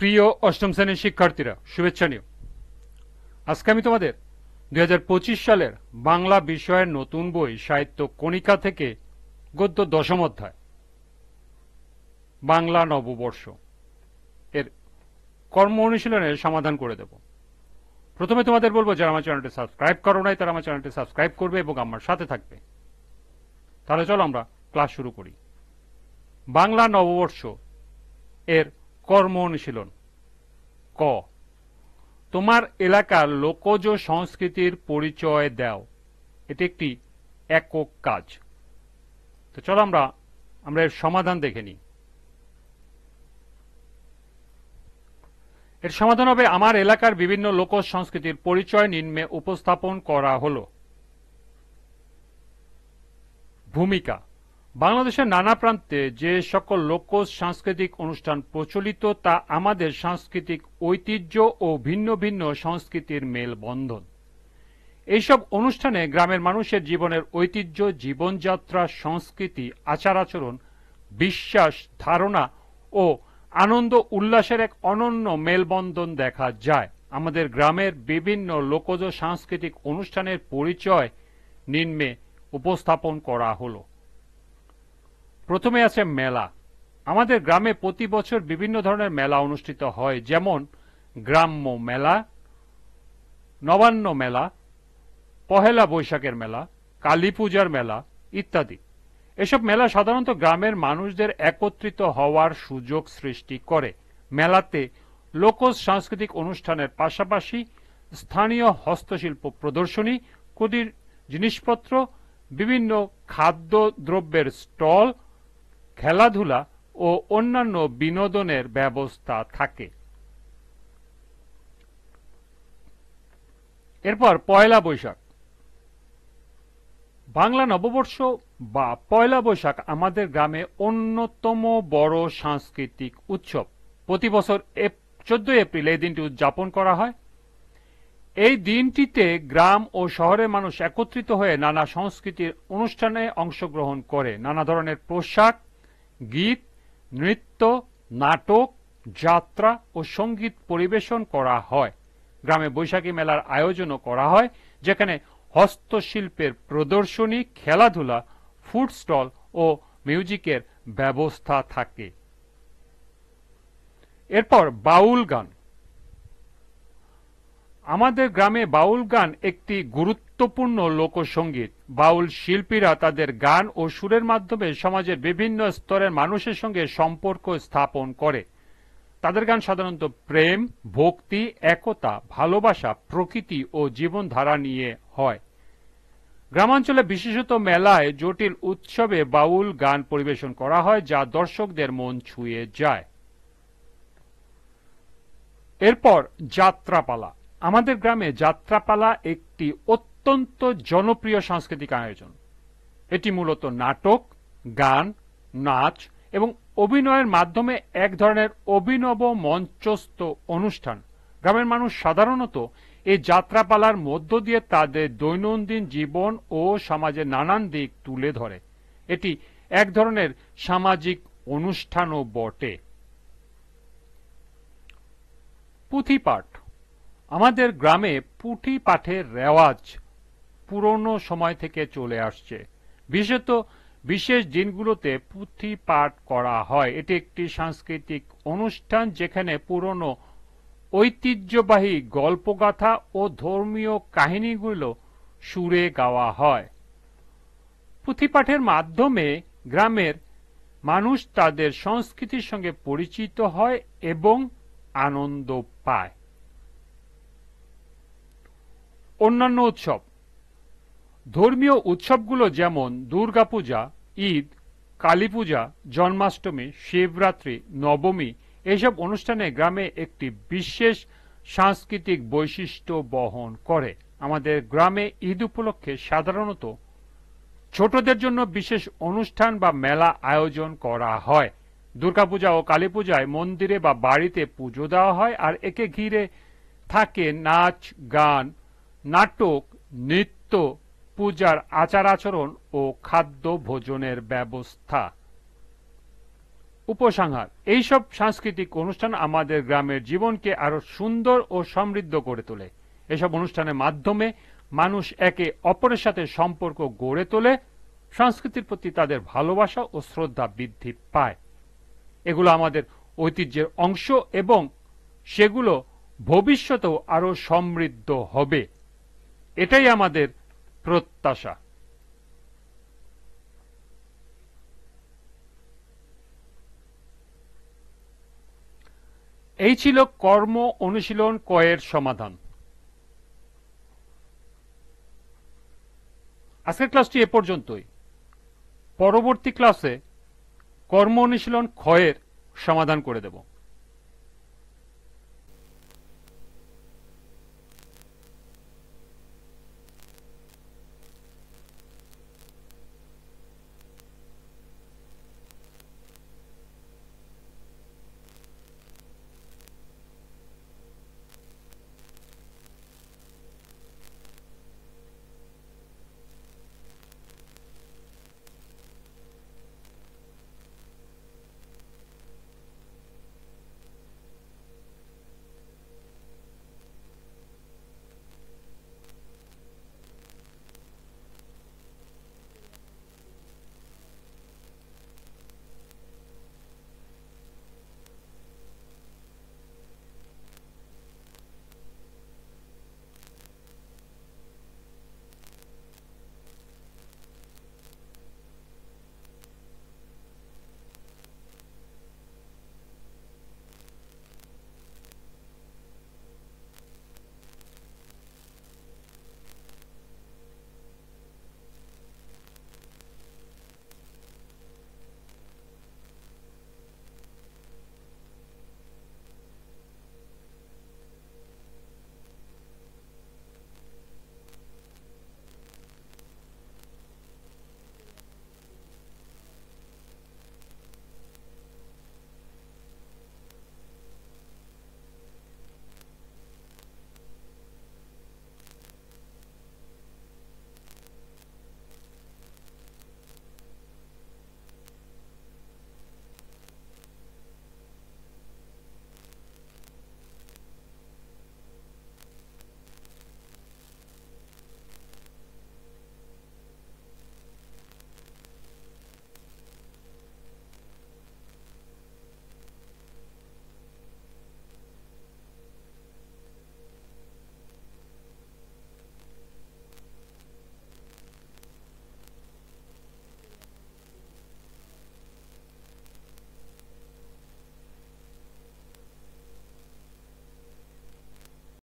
প্রিয় অষ্টম শ্রেণীর শিক্ষার্থীরা, শুভেচ্ছা নিও। আজকে আমি তোমাদের 2025 সালের বাংলা বিষয়ের নতুন বই সাহিত্য কণিকা থেকে গদ্য দশম অধ্যায় বাংলা নববর্ষ এর কর্ম অনুশীলনের সমাধান করে দেব। প্রথমে তোমাদের বলবো, যারা আমার চ্যানেলটি সাবস্ক্রাইব করো নাই তারা আমার চ্যানেলটি সাবস্ক্রাইব করবে এবং আমার সাথে থাকবে। তাহলে চলো আমরা ক্লাস শুরু করি। বাংলা নববর্ষ এর কর্ম অনুশীলন। ক, তোমার এলাকার লোকজ সংস্কৃতির পরিচয় দাও। এটি একটি একক কাজ। তো চলো আমরা এর সমাধান দেখে নিই। এর সমাধান হবে, আমার এলাকার বিভিন্ন লোকজ সংস্কৃতির পরিচয় নিম্নে উপস্থাপন করা হলো। ভূমিকা: বাংলাদেশের নানা প্রান্তে যে সকল লোকজ সাংস্কৃতিক অনুষ্ঠান প্রচলিত তা আমাদের সাংস্কৃতিক ঐতিহ্য ও ভিন্ন ভিন্ন সংস্কৃতির মেলবন্ধন। এইসব অনুষ্ঠানে গ্রামের মানুষের জীবনের ঐতিহ্য, জীবনযাত্রা, সংস্কৃতি, আচার আচরণ, বিশ্বাস, ধারণা ও আনন্দ উল্লাসের এক অনন্য মেলবন্ধন দেখা যায়। আমাদের গ্রামের বিভিন্ন লোকজ সাংস্কৃতিক অনুষ্ঠানের পরিচয় নিম্নে উপস্থাপন করা হলো। প্রথমে আছে মেলা। আমাদের গ্রামে প্রতি বছর বিভিন্ন ধরনের মেলা অনুষ্ঠিত হয়, যেমন গ্রাম্য মেলা, নবান্ন মেলা, পহেলা বৈশাখের মেলা, কালী পূজার মেলা ইত্যাদি। এসব মেলা সাধারণত গ্রামের মানুষদের একত্রিত হওয়ার সুযোগ সৃষ্টি করে। মেলাতে লোকজ সাংস্কৃতিক অনুষ্ঠানের পাশাপাশি স্থানীয় হস্তশিল্প প্রদর্শনী, কুটির জিনিসপত্র, বিভিন্ন খাদ্য দ্রব্যের স্টল, খেলাধুলা ও অন্যান্য বিনোদনের ব্যবস্থা থাকে। এরপর পয়লা বৈশাখ। বাংলা নববর্ষ বা পয়লা বৈশাখ আমাদের গ্রামে অন্যতম বড় সাংস্কৃতিক উৎসব। প্রতি বছর 14 এপ্রিল এই দিনটি উদযাপন করা হয়। এই দিনটিতে গ্রাম ও শহরের মানুষ একত্রিত হয়ে নানা সংস্কৃতির অনুষ্ঠানে অংশগ্রহণ করে। নানা ধরনের পোশাক, গীত, নৃত্য, নাটক, যাত্রা ও সঙ্গীত পরিবেশন করা হয়। গ্রামে বৈশাখী মেলার আয়োজনও করা হয়, যেখানে হস্তশিল্পের প্রদর্শনী, খেলাধুলা, ফুড স্টল ও মিউজিকের ব্যবস্থা থাকে। এরপর বাউল গান। আমাদের গ্রামে বাউল গান একটি গুরুত্বপূর্ণ লোকসঙ্গীত। বাউল শিল্পীরা তাদের গান ও সুরের মাধ্যমে সমাজের বিভিন্ন স্তরের মানুষের সঙ্গে সম্পর্ক স্থাপন করে। তাদের গান সাধারণত প্রেম, ভক্তি, একতা, ভালোবাসা, প্রকৃতি ও জীবনধারা নিয়ে হয়। গ্রামাঞ্চলে বিশেষত মেলায়, জটিল উৎসবে বাউল গান পরিবেশন করা হয়, যা দর্শকদের মন ছুঁয়ে যায়। এরপর যাত্রাপালা। আমাদের গ্রামে যাত্রাপালা একটি অত্যন্ত জনপ্রিয় সাংস্কৃতিক আয়োজন। এটি মূলত নাটক, গান, নাচ এবং অভিনয়ের মাধ্যমে এক ধরনের অভিনব মঞ্চস্থ অনুষ্ঠান। গ্রামের মানুষ সাধারণত এই যাত্রাপালার মধ্য দিয়ে তাদের দৈনন্দিন জীবন ও সমাজের নানান দিক তুলে ধরে। এটি এক ধরনের সামাজিক অনুষ্ঠানও বটে। পুঁথিপাঠ। আমাদের গ্রামে পুঁথি পাঠের রেওয়াজ পুরনো সময় থেকে চলে আসছে। বিশেষত বিশেষ দিনগুলোতে পুঁথি পাঠ করা হয়। এটি একটি সাংস্কৃতিক অনুষ্ঠান যেখানে পুরনো ঐতিহ্যবাহী গল্পগাথা ও ধর্মীয় কাহিনীগুলো সুরে গাওয়া হয়। পুঁথিপাঠের মাধ্যমে গ্রামের মানুষ তাদের সংস্কৃতির সঙ্গে পরিচিত হয় এবং আনন্দ পায়। অন্যান্য উৎসব। ধর্মীয় উৎসবগুলো যেমন দুর্গাপূজা, ঈদ, কালী পূজা, জন্মাষ্টমী, শিবরাত্রি, নবমী এইসব অনুষ্ঠানে গ্রামে একটি বিশেষ সাংস্কৃতিক বৈশিষ্ট্য বহন করে। আমাদের গ্রামে ঈদ উপলক্ষে সাধারণত ছোটদের জন্য বিশেষ অনুষ্ঠান বা মেলা আয়োজন করা হয়। দুর্গাপূজা ও কালী পূজায় মন্দিরে বা বাড়িতে পুজো দেওয়া হয়, আর একে ঘিরে থাকে নাচ, গান, নাটক, নৃত্য, পূজার আচার আচরণ ও খাদ্য ভোজনের ব্যবস্থা। উপসংহার, এইসব সাংস্কৃতিক অনুষ্ঠান আমাদের গ্রামের জীবনকে আরো সুন্দর ও সমৃদ্ধ করে তোলে। এসব অনুষ্ঠানের মাধ্যমে মানুষ একে অপরের সাথে সম্পর্ক গড়ে তোলে, সংস্কৃতির প্রতি তাদের ভালোবাসা ও শ্রদ্ধা বৃদ্ধি পায়। এগুলো আমাদের ঐতিহ্যের অংশ এবং সেগুলো ভবিষ্যতেও আরো সমৃদ্ধ হবে, এটাই আমাদের প্রত্যাশা। এই ছিল কর্ম অনুশীলন কয়ের সমাধান। আজকের ক্লাসটি এ পর্যন্তই। পরবর্তী ক্লাসে কর্ম অনুশীলন ক্ষয়ের সমাধান করে দেব।